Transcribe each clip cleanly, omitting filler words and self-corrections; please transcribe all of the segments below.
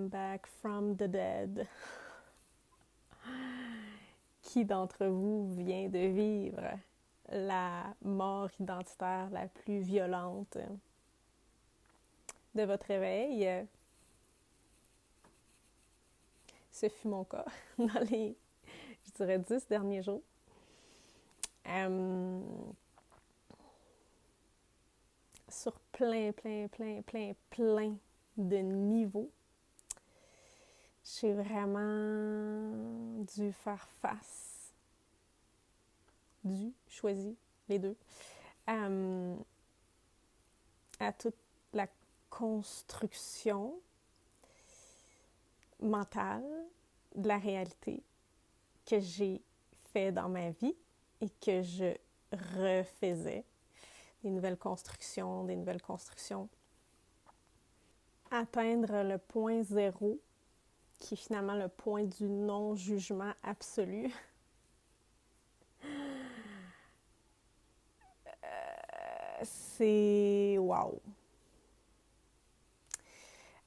am back from the dead. Qui d'entre vous vient de vivre la mort identitaire la plus violente de votre réveil? Ce fut mon cas dans les, je dirais, 10 derniers jours. Sur plein de niveaux. J'ai vraiment dû faire face, choisi, les deux, à toute la construction mentale de la réalité que j'ai fait dans ma vie et que je refaisais. Des nouvelles constructions. Atteindre le point zéro, qui est finalement le point du non-jugement absolu. C'est wow!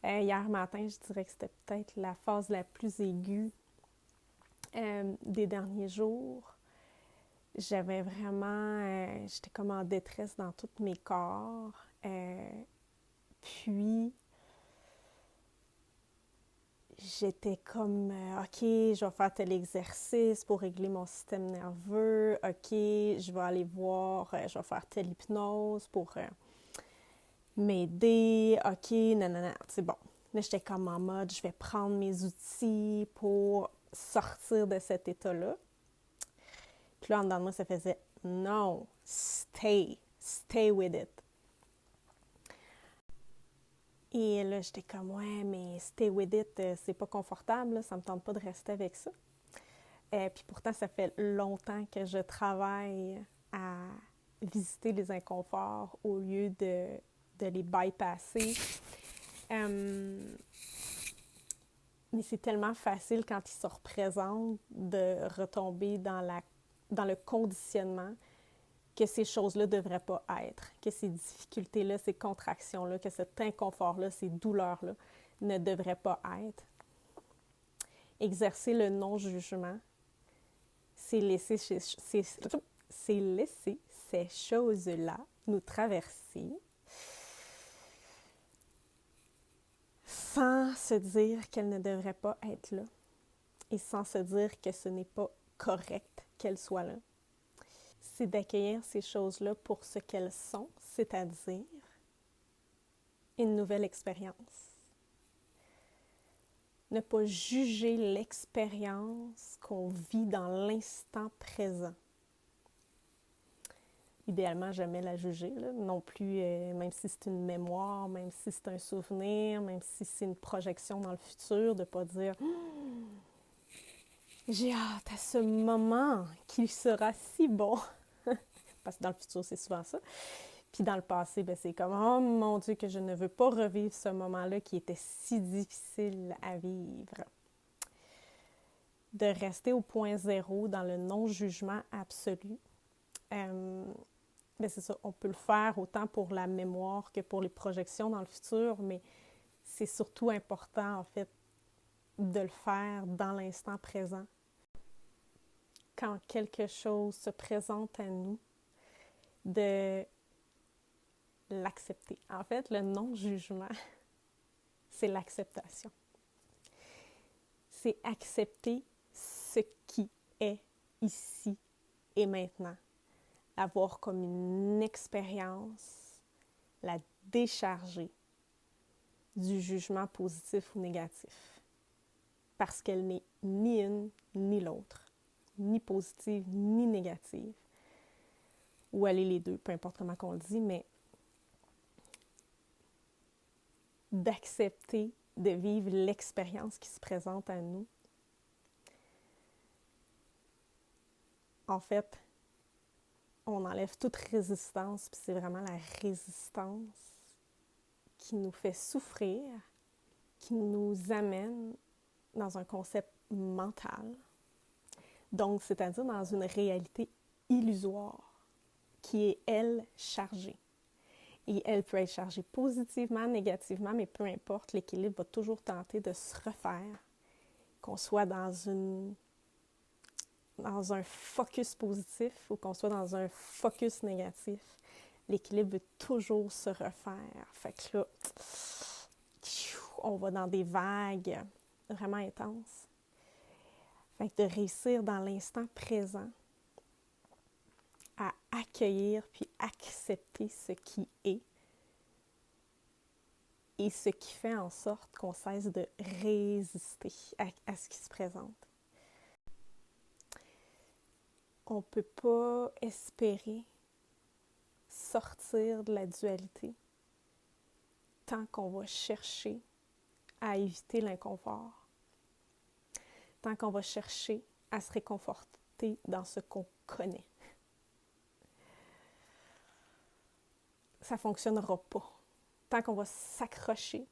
Hier matin, je dirais que c'était peut-être la phase la plus aiguë des derniers jours. J'avais vraiment... j'étais comme en détresse dans tous mes corps. Puis, j'étais comme, OK, je vais faire tel exercice pour régler mon système nerveux. OK, je vais aller voir, je vais faire telle hypnose pour m'aider. OK, non, c'est bon. Là, j'étais comme en mode, je vais prendre mes outils pour sortir de cet état-là. Puis là, en dedans de moi, ça faisait, non, stay with it. Et là, j'étais comme, ouais, mais stay with it, c'est pas confortable, là, ça me tente pas de rester avec ça. Puis pourtant, ça fait longtemps que je travaille à visiter les inconforts au lieu de les bypasser. Mais c'est tellement facile quand ils se représentent de retomber dans le conditionnement que ces choses-là ne devraient pas être, que ces difficultés-là, ces contractions-là, que cet inconfort-là, ces douleurs-là ne devraient pas être. Exercer le non-jugement, c'est laisser ces choses-là nous traverser sans se dire qu'elles ne devraient pas être là et sans se dire que ce n'est pas correct qu'elles soient là. C'est d'accueillir ces choses-là pour ce qu'elles sont, c'est-à-dire une nouvelle expérience. Ne pas juger l'expérience qu'on vit dans l'instant présent. Idéalement, jamais la juger, là. Non plus, même si c'est une mémoire, même si c'est un souvenir, même si c'est une projection dans le futur, de ne pas dire « J'ai hâte à ce moment qui sera si bon ». Parce que dans le futur, c'est souvent ça. Puis dans le passé, ben, c'est comme « Oh mon Dieu, que je ne veux pas revivre ce moment-là qui était si difficile à vivre. » De rester au point zéro dans le non-jugement absolu. Ben c'est ça, on peut le faire autant pour la mémoire que pour les projections dans le futur, mais c'est surtout important, en fait, de le faire dans l'instant présent. Quand quelque chose se présente à nous, de l'accepter. En fait, le non-jugement, c'est l'acceptation. C'est accepter ce qui est ici et maintenant. Avoir comme une expérience, la décharger du jugement positif ou négatif. Parce qu'elle n'est ni une ni l'autre, ni positive ni négative. Ou elle est les deux, peu importe comment on le dit, mais d'accepter de vivre l'expérience qui se présente à nous. En fait, on enlève toute résistance, puis c'est vraiment la résistance qui nous fait souffrir, qui nous amène dans un concept mental, donc c'est-à-dire dans une réalité illusoire, qui est, elle, chargée. Et elle peut être chargée positivement, négativement, mais peu importe, l'équilibre va toujours tenter de se refaire. Qu'on soit dans un focus positif ou qu'on soit dans un focus négatif, l'équilibre veut toujours se refaire. Fait que là, on va dans des vagues vraiment intenses. Fait que de réussir dans l'instant présent à accueillir puis accepter ce qui est et ce qui fait en sorte qu'on cesse de résister à ce qui se présente. On ne peut pas espérer sortir de la dualité tant qu'on va chercher à éviter l'inconfort, tant qu'on va chercher à se réconforter dans ce qu'on connaît. Ça ne fonctionnera pas. Tant qu'on va s'accrocher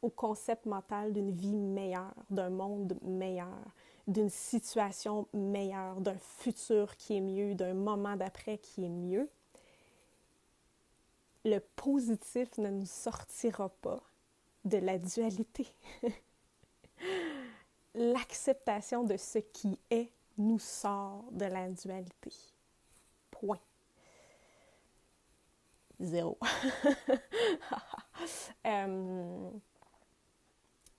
au concept mental d'une vie meilleure, d'un monde meilleur, d'une situation meilleure, d'un futur qui est mieux, d'un moment d'après qui est mieux, le positif ne nous sortira pas de la dualité. L'acceptation de ce qui est nous sort de la dualité. Point. Zéro.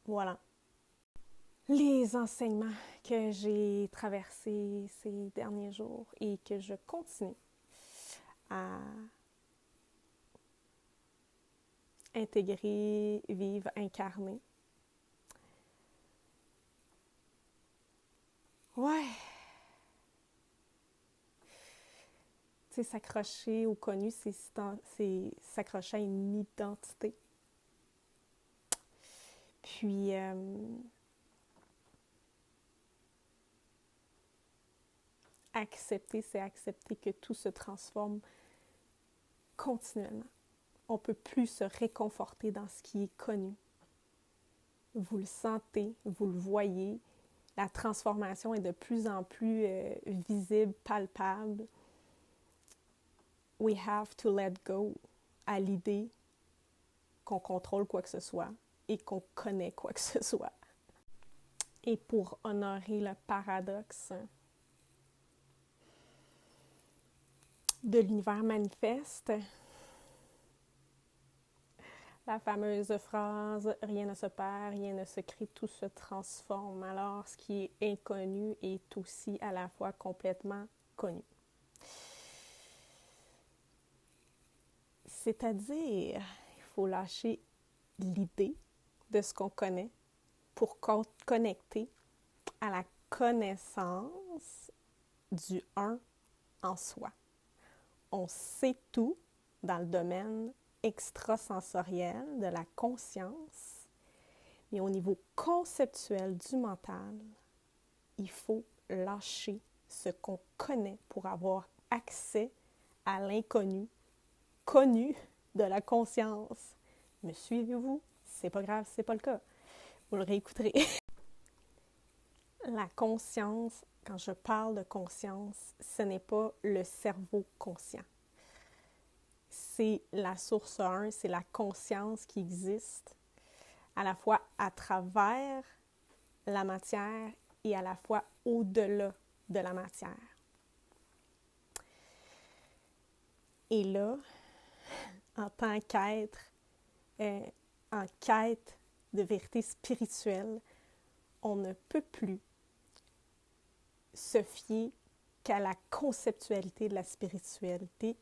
Voilà. Les enseignements que j'ai traversés ces derniers jours et que je continue à intégrer, vivre, incarner. Ouais. Tu sais, s'accrocher au connu, c'est s'accrocher à une identité. Puis, accepter, c'est accepter que tout se transforme continuellement. On ne peut plus se réconforter dans ce qui est connu. Vous le sentez, vous le voyez. La transformation est de plus en plus visible, palpable. We have to let go à l'idée qu'on contrôle quoi que ce soit et qu'on connaît quoi que ce soit. Et pour honorer le paradoxe de l'univers manifeste, la fameuse phrase « rien ne se perd, rien ne se crée, tout se transforme ». Alors, ce qui est inconnu est aussi à la fois complètement connu. C'est-à-dire, il faut lâcher l'idée de ce qu'on connaît pour connecter à la connaissance du un en soi. On sait tout dans le domaine extrasensoriel de la conscience, mais au niveau conceptuel du mental, il faut lâcher ce qu'on connaît pour avoir accès à l'inconnu, connu de la conscience. Me suivez-vous? C'est pas grave, c'est pas le cas. Vous le réécouterez. La conscience, quand je parle de conscience, ce n'est pas le cerveau conscient. C'est la source 1, c'est la conscience qui existe à la fois à travers la matière et à la fois au-delà de la matière. Et là, en tant qu'être, en quête de vérité spirituelle, on ne peut plus se fier qu'à la conceptualité de la spiritualité.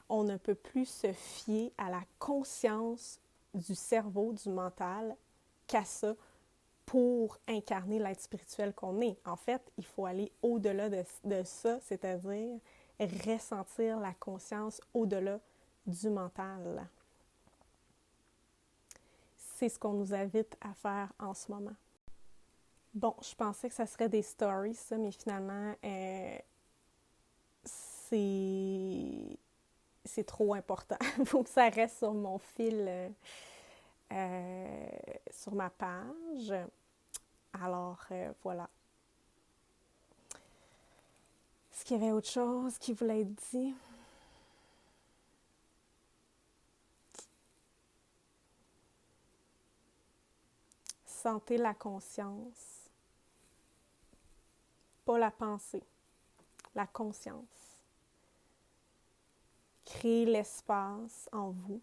On ne peut plus se fier à la conscience du cerveau, du mental, qu'à ça pour incarner l'être spirituel qu'on est. En fait, il faut aller au-delà de ça, c'est-à-dire ressentir la conscience au-delà du mental. C'est ce qu'on nous invite à faire en ce moment. Bon, je pensais que ça serait des stories, ça, mais finalement, c'est trop important. Il faut que ça reste sur mon fil, sur ma page. Alors, voilà. Est-ce qu'il y avait autre chose qui voulait être dit? sentez la conscience, pas la pensée, la conscience. Créez l'espace en vous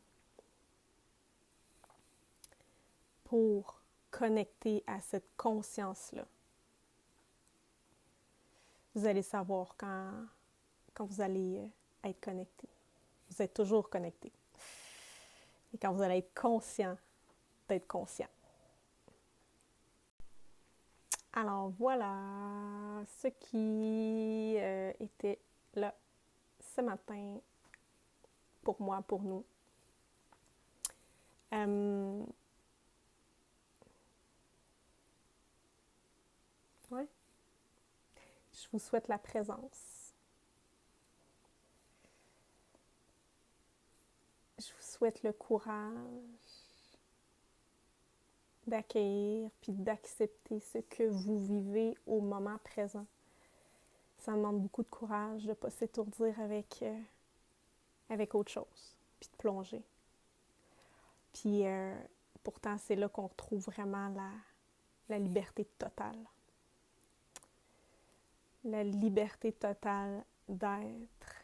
pour connecter à cette conscience-là. Vous allez savoir quand vous allez être connecté. Vous êtes toujours connecté. Et quand vous allez être conscient d'être conscient. Alors voilà ce qui était là ce matin pour moi, pour nous. Ouais. Je vous souhaite la présence. Je vous souhaite le courage d'accueillir puis d'accepter ce que vous vivez au moment présent. Ça demande beaucoup de courage de ne pas s'étourdir avec autre chose, puis de plonger. Puis pourtant, c'est là qu'on retrouve vraiment la liberté totale. La liberté totale d'être